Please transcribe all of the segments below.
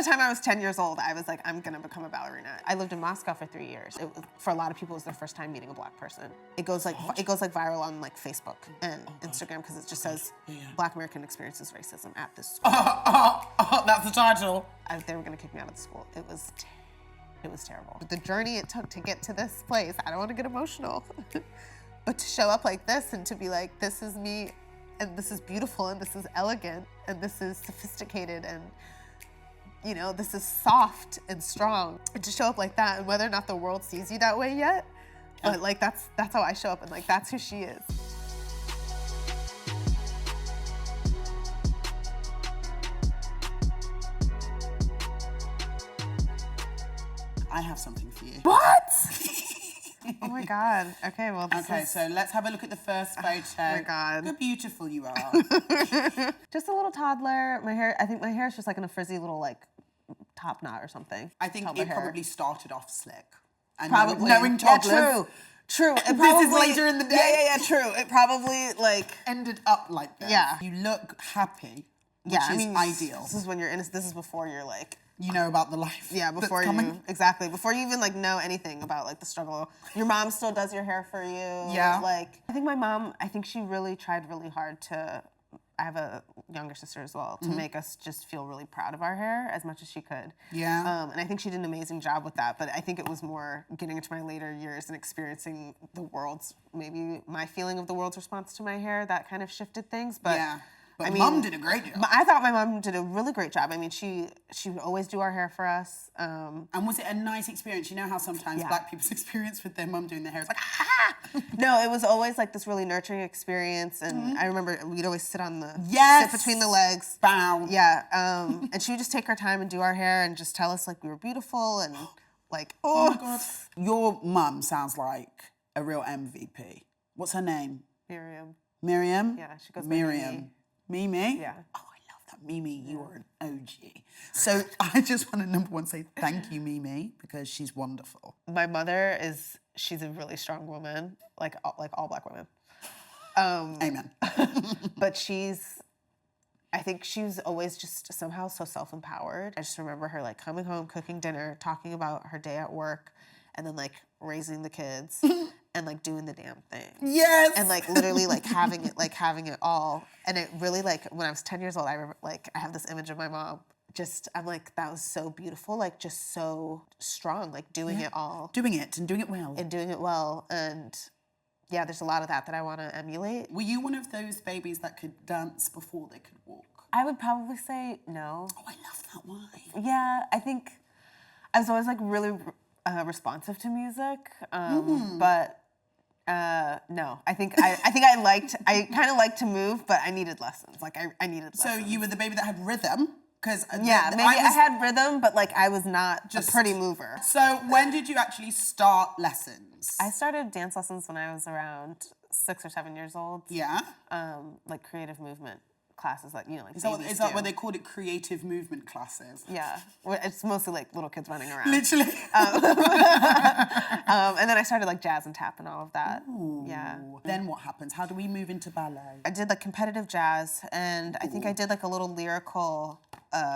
the time I was 10 years old, I was like, I'm gonna become a ballerina. I lived in Moscow for 3 years. For a lot of people, it was their first time meeting a black person. It goes like viral on like Facebook and Instagram because it just says Black American experiences racism at this school. That's the title. They were gonna kick me out of the school. It was terrible. The journey it took to get to this place, I don't want to get emotional, but to show up like this and to be like, this is me, and this is beautiful, and this is elegant, and this is sophisticated, and you know, this is soft and strong. And to show up like that, and whether or not the world sees you that way yet, but like that's how I show up, and like that's who she is. I have something for you. What? Oh my God. Okay, well, so let's have a look at the first photo. Oh my God. Look how beautiful you are. Just a little toddler. I think my hair is just like in a frizzy little like top knot or something. I think Toddler it hair. probably started off slick. And Probably. knowing toddlers. Yeah, true. It This is later in the day. Yeah, true. It probably like ended up like this. Yeah. You look happy, which yeah, I is mean, ideal. This is when you're innocent. This is before you're like, You know about the life. yeah, before you exactly before you even like know anything about like the struggle. Your mom still does your hair for you. Yeah. Like I think my mom, I think she really tried really hard to. I have a younger sister as well, to make us just feel really proud of our hair as much as she could. Yeah. And I think she did an amazing job with that, but I think it was more getting into my later years and experiencing the world's, maybe my feeling of the world's response to my hair that kind of shifted things. But yeah. But I mean, Mum did a great job. I thought my mom did a really great job. I mean, she would always do our hair for us. And was it a nice experience? You know how sometimes Yeah. black people's experience with their mum doing their hair is like, No, it was always like this really nurturing experience. And I remember we'd always sit on the, Yes. sit between the legs. bow. Yeah, and she would just take her time and do our hair and just tell us like we were beautiful and like, Oh my God. Your mum sounds like a real MVP. What's her name? Miriam. Miriam? Yeah, she goes by Miriam. Mimi? Yeah. Oh, I love that. Mimi, you are an OG. So I just want to, number one, say thank you, Mimi, because she's wonderful. My mother she's a really strong woman, like all black women. Amen. But I think she's always just somehow so self-empowered. I just remember her like coming home, cooking dinner, talking about her day at work, and then like raising the kids and like doing the damn thing. Yes. And like literally like having it all. And it really like when I was 10 years old, I remember like I have this image of my mom. I'm like, that was so beautiful, like just so strong, like doing it all. Doing it and doing it well. And doing it well. And yeah, there's a lot of that I want to emulate. Were you one of those babies that could dance before they could walk? I would probably say no. Oh, I love that. Why? Yeah, I think I was always like really responsive to music, but no. I think I kind of liked to move, but I needed lessons. Like I needed lessons. So you were the baby that had rhythm? Because maybe I had rhythm, but like I was not just a pretty mover. So when did you actually start lessons? I started dance lessons when I was around 6 or 7 years old. Yeah. Like creative movement classes, like like is that why they called it creative movement classes? Yeah, it's mostly like little kids running around. Literally. And then I started like jazz and tap and all of that. Ooh. Yeah. Then what happens? How do we move into ballet? I did like competitive jazz, and I think I did like a little lyrical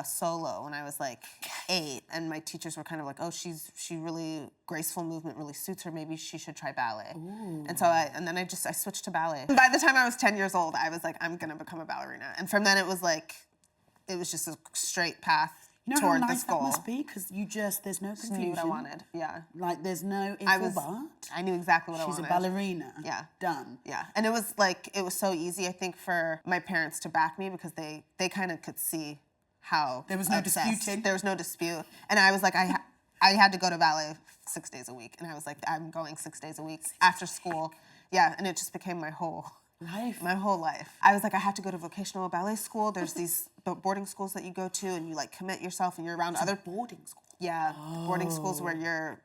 solo when I was like 8, and my teachers were kind of like, oh, she really graceful movement really suits her. Maybe she should try ballet. Ooh. And so then I switched to ballet. By the time I was 10 years old, I was like, I'm gonna become a ballerina. And from then it was just a straight path toward how nice this goal. That must be, because there's no confusion. Just knew what I wanted. Yeah. Like there's no if or but. I knew exactly what I She's wanted. a ballerina. Yeah. Done. Yeah. And it was so easy, I think, for my parents to back me because they kind of could see how there was no obsessed. disputing. There was no dispute. And I was like, I had to go to ballet 6 days a week. And I was like, I'm going 6 days a week after school. Yeah. And it just became my whole life. My whole life. I was like, I have to go to vocational ballet school. There's these boarding schools that you go to and you like commit yourself and you're around other boarding schools. Yeah. Boarding schools where you're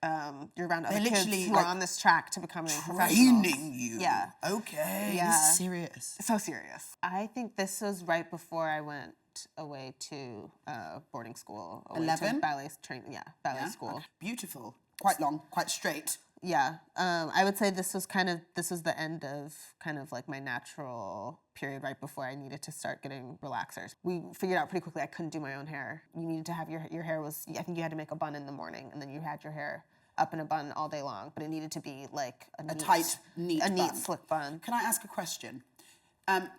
around other kids who like are on this track to becoming training you. Yeah. Okay. Yeah. This is serious. So serious. I think this was right before I went away to boarding school. 11? Ballet training. Yeah, ballet school. Okay. Beautiful. Quite long, quite straight. Yeah, I would say this was the end of kind of like my natural period right before I needed to start getting relaxers. We figured out pretty quickly I couldn't do my own hair. You needed to have your hair was, I think you had to make a bun in the morning, and then you had your hair up in a bun all day long, but it needed to be like a tight, neat bun. Slick bun. Can I ask a question?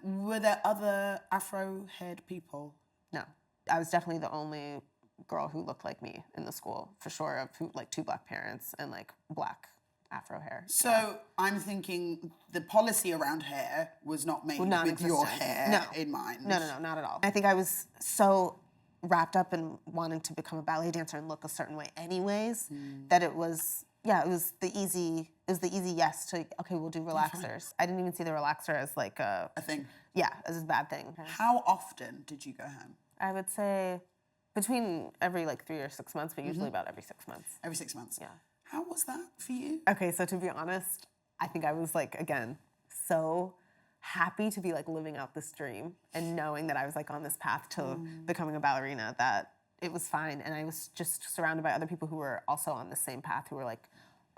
Were there other Afro-haired people? No, I was definitely the only girl who looked like me in the school, for sure, of who, like 2 black parents and like black Afro hair. So I'm thinking the policy around hair was not made with your hair in mind. No, not at all. I think I was so wrapped up in wanting to become a ballet dancer and look a certain way anyways, that it was the easy yes to, okay, we'll do relaxers. I didn't even see the relaxer as like a thing. Yeah, as a bad thing. How often did you go home? I would say between every like 3 or 6 months, but usually about every 6 months. Every 6 months? Yeah. How was that for you? Okay, so to be honest, I think I was like, again, so happy to be like living out this dream and knowing that I was like on this path to becoming a ballerina, that it was fine. And I was just surrounded by other people who were also on the same path, who were like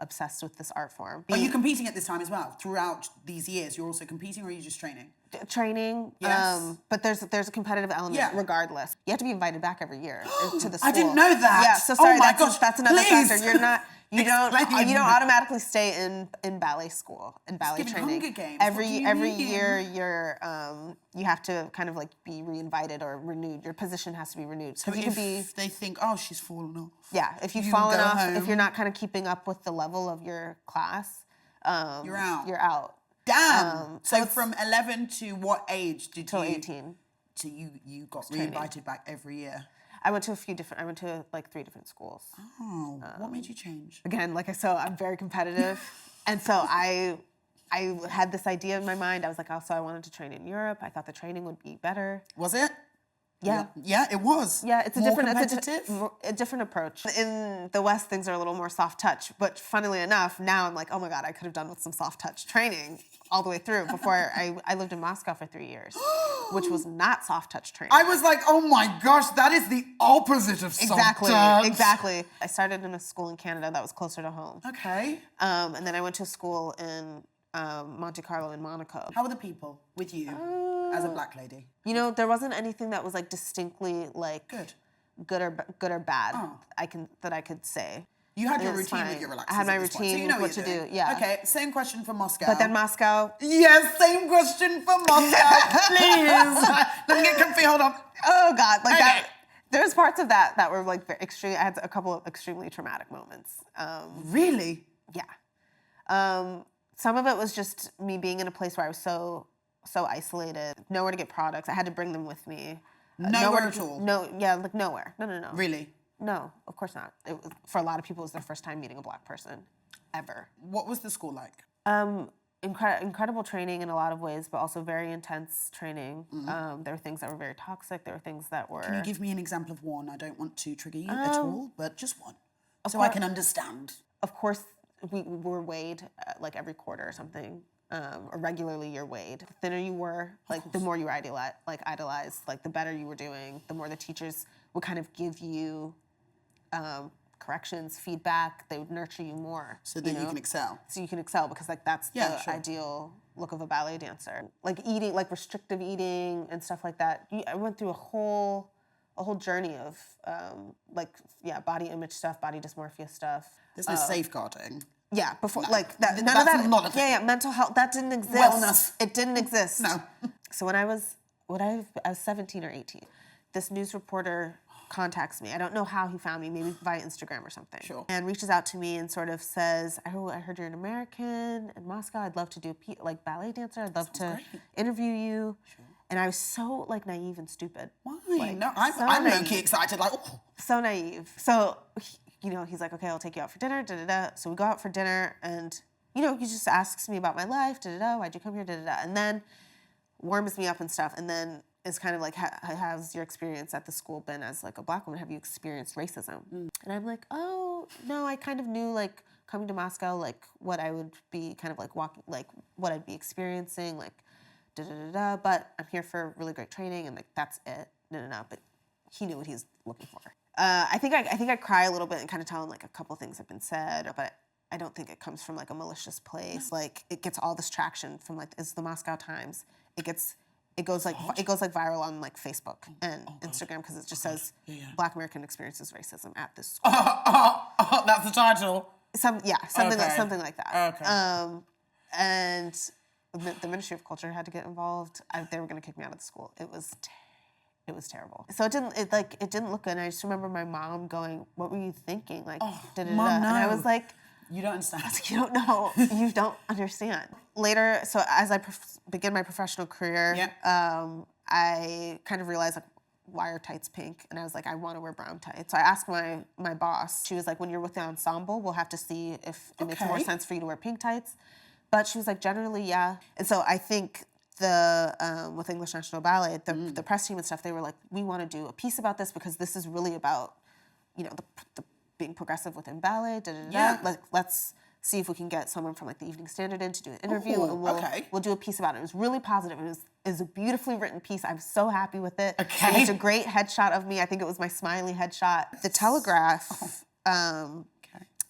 obsessed with this art form. Are you competing at this time as well? Throughout these years, you're also competing, or are you just training? Training, yes. But there's a competitive element regardless. You have to be invited back every year to the school. I didn't know that. Yeah, so sorry, gosh, that's another please. factor. You don't automatically stay in ballet school, in ballet training. Hunger Games. Every year you have to kind of like be re-invited or renewed. Your position has to be renewed. So if they think, oh, she's fallen off. Yeah, if you've fallen off, if you're not kind of keeping up with the level of your class, you're out. You're out. Damn. So from 11 to what age did till 18. So you got re-invited back every year? I went to like 3 different schools. Oh, what made you change? Again, like I said, I'm very competitive. And so I had this idea in my mind. I was like, also I wanted to train in Europe. I thought the training would be better. Was it? Yeah. Yeah, it was. Yeah, it's a more different competitive? a different approach. In the West, things are a little more soft touch. But funnily enough, now I'm like, oh my God, I could have done with some soft touch training all the way through. Before I lived in Moscow for 3 years, which was not soft touch training. I was like, oh my gosh, that is the opposite of soft touch. Exactly. I started in a school in Canada that was closer to home. Okay. And then I went to a school in Monte Carlo in Monaco. How were the people with you as a black lady? You know, there wasn't anything that was like distinctly like good or bad. That I could say. You had your routine with your relaxers. I had my routine, routine, so you know what to do. Yeah. Okay, same question for Moscow. But then Moscow. Yes, same question for Moscow, please. Let me get comfy. Hold on. Oh God, like that. There's parts of that were like very extreme. I had a couple of extremely traumatic moments. Really? Yeah. Some of it was just me being in a place where I was so isolated, nowhere to get products. I had to bring them with me. Nowhere at all? No, yeah, like nowhere. No. Really? No, of course not. For a lot of people, it was their first time meeting a black person, ever. What was the school like? Incredible training in a lot of ways, but also very intense training. There were things that were very toxic. There were things that were... Can you give me an example of one? I don't want to trigger you at all, but just one, so I can understand. Of course, we were weighed like every quarter or something. Or regularly you're weighed. The thinner you were, like the more you were idolized, like the better you were doing, the more the teachers would kind of give you corrections, feedback. They would nurture you more. So that you can excel. So you can excel, because like that's the ideal look of a ballet dancer. Like eating, like restrictive eating and stuff like that. I went through a whole journey of body image stuff, body dysmorphia stuff. There's no safeguarding. Yeah, before like that. None of that. Not a thing. Yeah, mental health that didn't exist. Wellness. It didn't exist. No. So when I was 17 or 18, this news reporter contacts me. I don't know how he found me, maybe via Instagram or something. Sure. And reaches out to me and sort of says, I heard you're an American in Moscow. I'd love to do ballet dancer. I'd love to interview you. Sure. And I was so like naive and stupid. Why? Like, no, I'm low-key excited. Like, oh. So naive. So, he's like, okay, I'll take you out for dinner. So we go out for dinner, and he just asks me about my life. Why'd you come here? And then warms me up and stuff, and then is kind of like, how's your experience at the school been as like a black woman? Have you experienced racism? And I'm like, oh no, I kind of knew like coming to Moscow, like what I would be kind of like walking, like what I'd be experiencing, like but I'm here for really great training, and like that's it. No. But he knew what he was looking for. I think I cry a little bit and kind of tell him like a couple things have been said, but I don't think it comes from like a malicious place. Like it gets all this traction from like it's the Moscow Times. It goes like viral on like Facebook and Instagram because it just says Black American experiences racism at this school. That's the title. Something like that. Okay. And the Ministry of Culture had to get involved. They were going to kick me out of the school. It was terrible. So it didn't look good. And I just remember my mom going, "What were you thinking?" Like, Mom, no. And I was like, "You don't understand. You don't know. You don't understand." Later, so as I begin my professional career, I kind of realized like, why are tights pink? And I was like, I want to wear brown tights. So I asked my boss. She was like, when you're with the ensemble, we'll have to see if it makes more sense for you to wear pink tights. But she was like, generally, yeah. And so I think with English National Ballet, the press team and stuff, they were like, we want to do a piece about this because this is really about, the being progressive within ballet. Like, let's see if we can get someone from like the Evening Standard in to do an interview, and we'll do a piece about it. It was really positive. It was a beautifully written piece. I'm so happy with it. It was a great headshot of me. I think it was my smiley headshot. The Telegraph,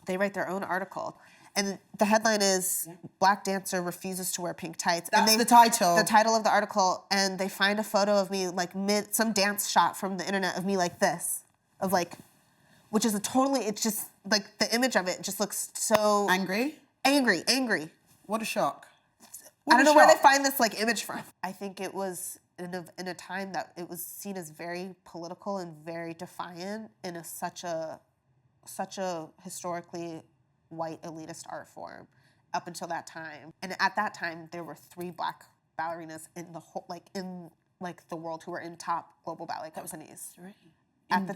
they write their own article. And the headline is, Black dancer refuses to wear pink tights. That's the title. The title of the article. And they find a photo of me, like some dance shot from the internet of me like this. Of like, which is it's just, like, the image of it just looks so... Angry. What a shock. I don't know where they find this, like, image from. I think it was in a time that it was seen as very political and very defiant in such a historically white elitist art form up until that time. And at that time, there were 3 Black ballerinas in the whole, the world who were in top global ballet companies. That was 3. At the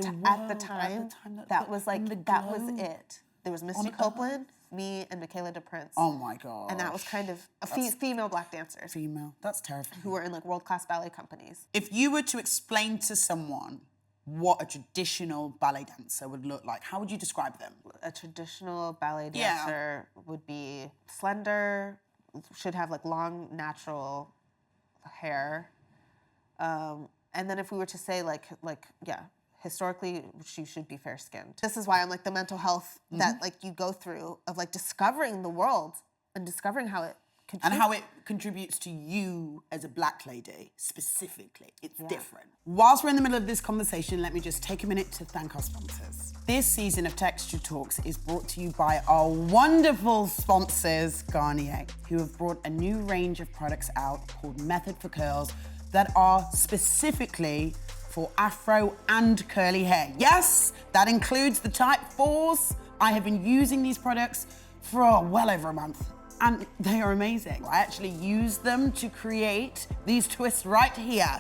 time, that was it. There was Misty Copeland, me, and Michaela DePrince. Oh my God. And that was kind of female Black dancers. Female. That's terrifying. Who were in like world-class ballet companies. If you were to explain to someone what a traditional ballet dancer would look like, how would you describe them? A traditional ballet dancer would be slender, should have like long, natural hair. And then if we were to say historically, she should be fair-skinned. This is why I'm like the mental health that like you go through of like discovering the world and discovering how it contributes. And how it contributes to you as a Black lady, specifically. It's different. Whilst we're in the middle of this conversation, let me just take a minute to thank our sponsors. This season of Texture Talks is brought to you by our wonderful sponsors, Garnier, who have brought a new range of products out called Method for Curls that are specifically for afro and curly hair. Yes, that includes the type 4s. I have been using these products for well over a month, and they are amazing. I actually use them to create these twists right here.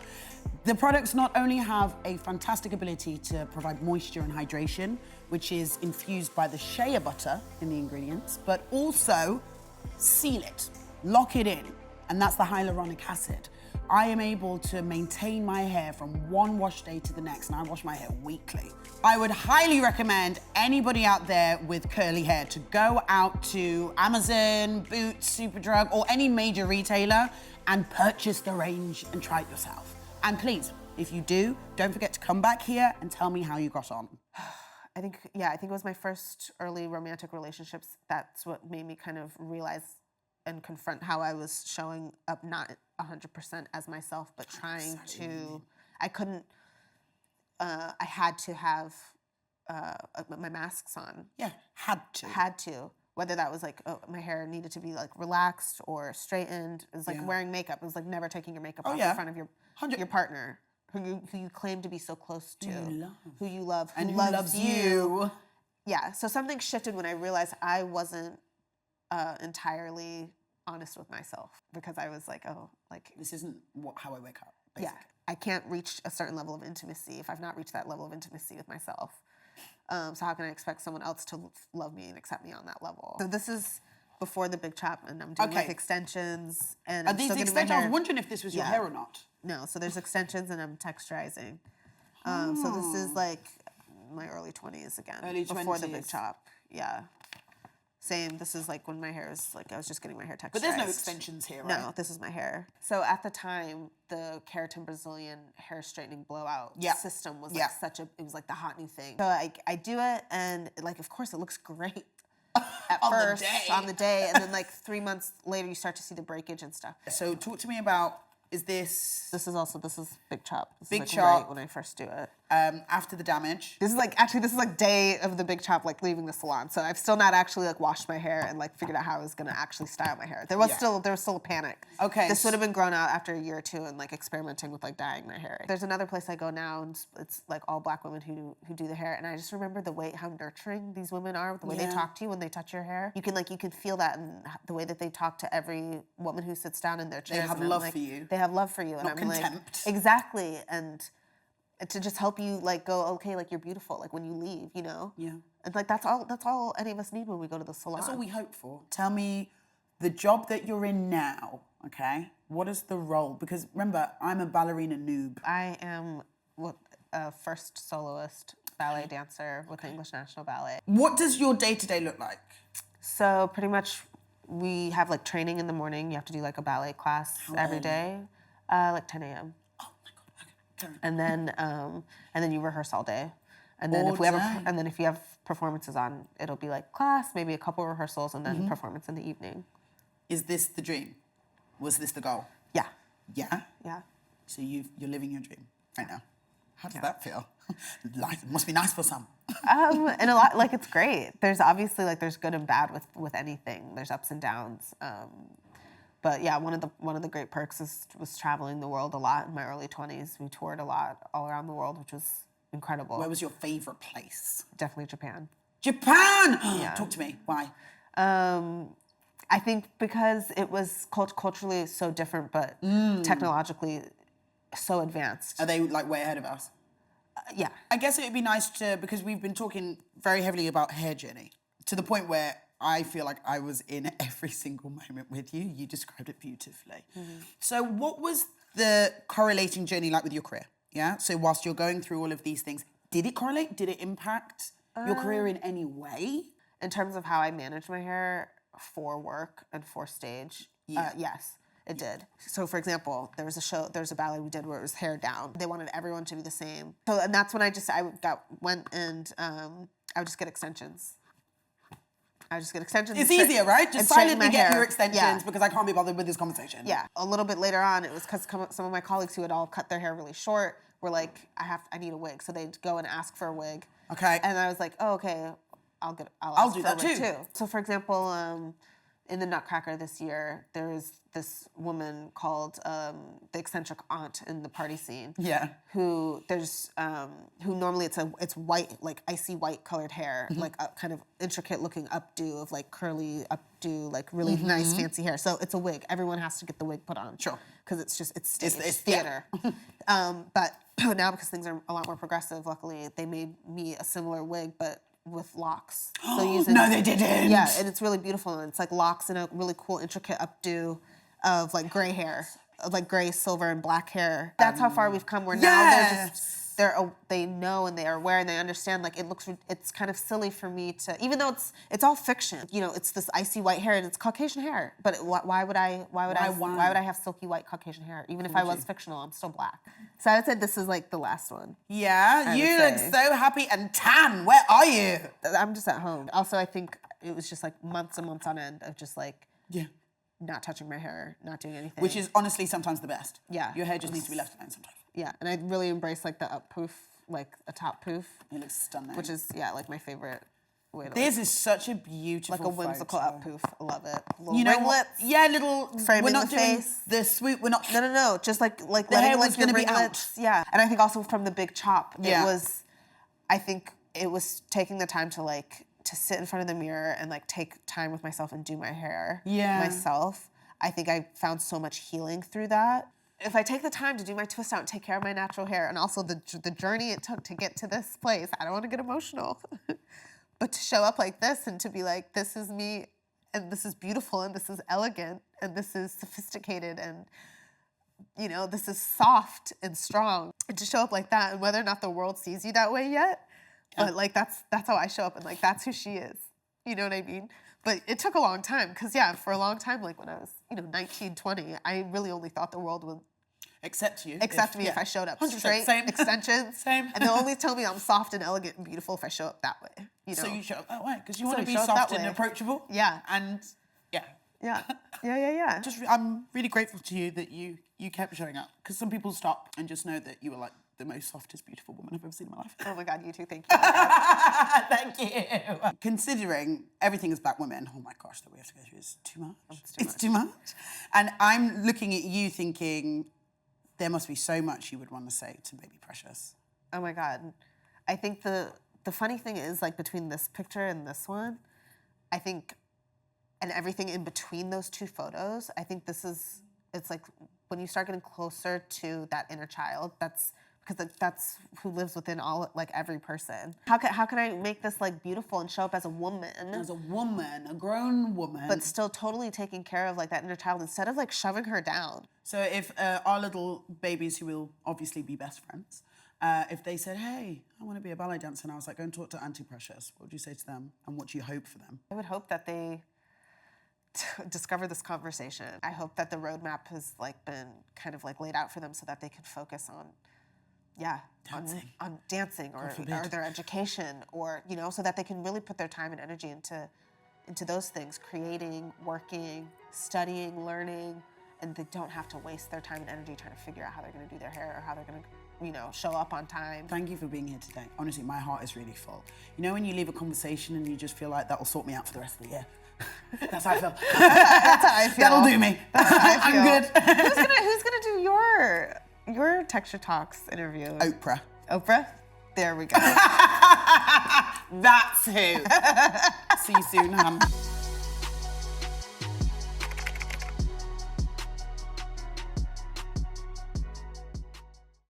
The products not only have a fantastic ability to provide moisture and hydration, which is infused by the shea butter in the ingredients, but also seal it, lock it in, and that's the hyaluronic acid. I am able to maintain my hair from one wash day to the next, and I wash my hair weekly. I would highly recommend anybody out there with curly hair to go out to Amazon, Boots, Superdrug, or any major retailer and purchase the range and try it yourself. And please, if you do, don't forget to come back here and tell me how you got on. I think it was my first early romantic relationships. That's what made me kind of realize and confront how I was showing up not 100% as myself, but trying to, I had to have my masks on. Yeah, had to. Whether that was like, my hair needed to be like relaxed or straightened. It was like wearing makeup. It was like never taking your makeup off in front of your partner, who you claim to be so close to, who you love, who loves you. Yeah, so something shifted when I realized I wasn't entirely honest with myself, because I was like, this isn't how I wake up, basically. Yeah, I can't reach a certain level of intimacy if I've not reached that level of intimacy with myself. So how can I expect someone else to love me and accept me on that level? So this is before the big chop, and I'm doing like extensions. And are these extensions? I was wondering if this was your hair or not. No, so there's extensions, and I'm texturizing. So this is like my early 20s again. Before the big chop, yeah. Same, this is like when my hair is like, I was just getting my hair texturized. But there's no extensions here, right? No, this is my hair. So at the time, the keratin Brazilian hair straightening blowout system was like it was like the hot new thing. So I do it, and like, of course it looks great. at On the first day. on the day, and then like 3 months later you start to see the breakage and stuff. So talk to me about, this This is big chop. This Big is chop. right when I first do it. after the damage? This is like day of the big chop, like leaving the salon. So I've still not actually like washed my hair and like figured out how I was gonna actually style my hair. There was still a panic. Okay. This would have been grown out after a year or two and like experimenting with like dyeing my hair. There's another place I go now and it's like all black women who do the hair, and I just remember how nurturing these women are, the way they talk to you when they touch your hair. You can feel that in the way that they talk to every woman who sits down in their chairs. They have love for you. They have love for you. Not contempt. Exactly. And to just help you like go, okay, like you're beautiful, like when you leave, you know? Yeah. And like that's all any of us need when we go to the salon. That's all we hope for. Tell me the job that you're in now, okay? What is the role? Because remember, I'm a ballerina noob. I am a first soloist ballet dancer with the English National Ballet. What does your day-to-day look like? So pretty much we have like training in the morning. You have to do like a ballet class every day, like 10 a.m. Oh my God. Okay. And then you rehearse all day. And then if you have performances on, it'll be like class, maybe a couple rehearsals, and then performance in the evening. Is this the dream? Was this the goal? Yeah. Yeah? Yeah. So you're living your dream right now. How does that feel? Life must be nice for some. And a lot, like it's great. There's obviously like there's good and bad with anything. There's ups and downs. But yeah, one of the great perks was traveling the world a lot in my early 20s. We toured a lot all around the world, which was incredible. Where was your favorite place? Definitely Japan. Japan! Yeah. Talk to me. Why? I think because it was culturally so different, but technologically so advanced. Are they like way ahead of us? Yeah. I guess it would be nice because we've been talking very heavily about hair journey to the point where I feel like I was in every single moment with you. You described it beautifully. So what was the correlating journey like with your career? Yeah. So whilst you're going through all of these things, did it correlate? Did it impact your career in any way? In terms of how I manage my hair for work and for stage, yes. It did. So, for example, there was a ballet we did where it was hair down. They wanted everyone to be the same. So, and that's when I went and I would just get extensions. It's easier, right? Just silently get your extensions because I can't be bothered with this conversation. Yeah. A little bit later on, it was because some of my colleagues who had all cut their hair really short were like, I need a wig. So they'd go and ask for a wig. Okay. And I was like, oh, okay, I'll ask do for a that wig too. So, for example, in the Nutcracker this year, there was this woman called the eccentric aunt in the party scene. Yeah. Who normally it's white, like icy white colored hair, like a kind of intricate looking updo of like curly updo, like really nice fancy hair. So it's a wig. Everyone has to get the wig put on. Sure. Because it's theater. But now because things are a lot more progressive, luckily they made me a similar wig, but with locks. So no, they didn't. Yeah, and it's really beautiful, and it's like locks and a really cool, intricate updo of like gray hair, of like gray, silver, and black hair. That's how far we've come. Where now they know and they are aware and they understand. Like it's kind of silly for me to, even though it's all fiction. You know, it's this icy white hair and it's Caucasian hair. But why would I have silky white Caucasian hair? Even if I was fictional, I'm still black. So I would say this is like the last one. Yeah, you look so happy and tan. Where are you? I'm just at home. Also, I think it was just like months and months on end of just like not touching my hair, not doing anything. Which is honestly sometimes the best. Yeah. Your hair just needs to be left alone sometimes. Yeah, and I really embrace like the up poof, like a top poof. It looks stunning. Which is, like my favorite way to This is such a beautiful like a whimsical photo. up poof. I love it. Little you know ringlets. what? Yeah, little framing we're not the doing face. The swoop, we're not No. Just like the letting hair was like your gonna be ringlets. out. Yeah. And I think also from the big chop, I think it was taking the time to sit in front of the mirror and like take time with myself and do my hair myself. I think I found so much healing through that. If I take the time to do my twist out and take care of my natural hair, and also the journey it took to get to this place, I don't want to get emotional, but to show up like this and to be like, this is me, and this is beautiful, and this is elegant, and this is sophisticated, and this is soft and strong, and to show up like that, and whether or not the world sees you that way yet, but like that's how I show up, and like that's who she is. You know what I mean? But it took a long time, because for a long time, like when I was 19, 20, I really only thought the world would accept you. Accept me if I showed up 100%, straight, same. extensions. Same. And they'll only tell me I'm soft and elegant and beautiful if I show up that way. You know? So you show up that way because you So want to we be show up soft that and way. approachable. Yeah. And yeah. Yeah. Yeah. I'm really grateful to you that you kept showing up, because some people stop and just know that you were like the most softest, beautiful woman I've ever seen in my life. Oh my God, you too. Thank you. Thank you. Considering everything as black women, oh my gosh, that we have to go through is too much. It's too much. And I'm looking at you thinking there must be so much you would want to say to Baby Precious. Oh my God. I think the funny thing is, like, between this picture and this one, I think, and everything in between those two photos, I think it's like when you start getting closer to that inner child, that's who lives within every person. How can I make this like beautiful and show up as a woman? As a woman, a grown woman. But still totally taking care of like that inner child instead of like shoving her down. So if our little babies, who will obviously be best friends, if they said, hey, I want to be a ballet dancer, and I was like, go and talk to Auntie Precious, what would you say to them? And what do you hope for them? I would hope that they discover this conversation. I hope that the roadmap has like been kind of like laid out for them so that they can focus on dancing. On dancing or their education, or, you know, so that they can really put their time and energy into those things, creating, working, studying, learning, and they don't have to waste their time and energy trying to figure out how they're going to do their hair or how they're going to, you know, show up on time. Thank you for being here today. Honestly, my heart is really full. You know when you leave a conversation and you just feel like that will sort me out for the rest of the year? That's how I feel. That's how I feel. That'll do me. That's how I feel. I'm good. Who's gonna do your Texture Talks interview? Oprah. Oprah? There we go. That's who. See you soon, hun.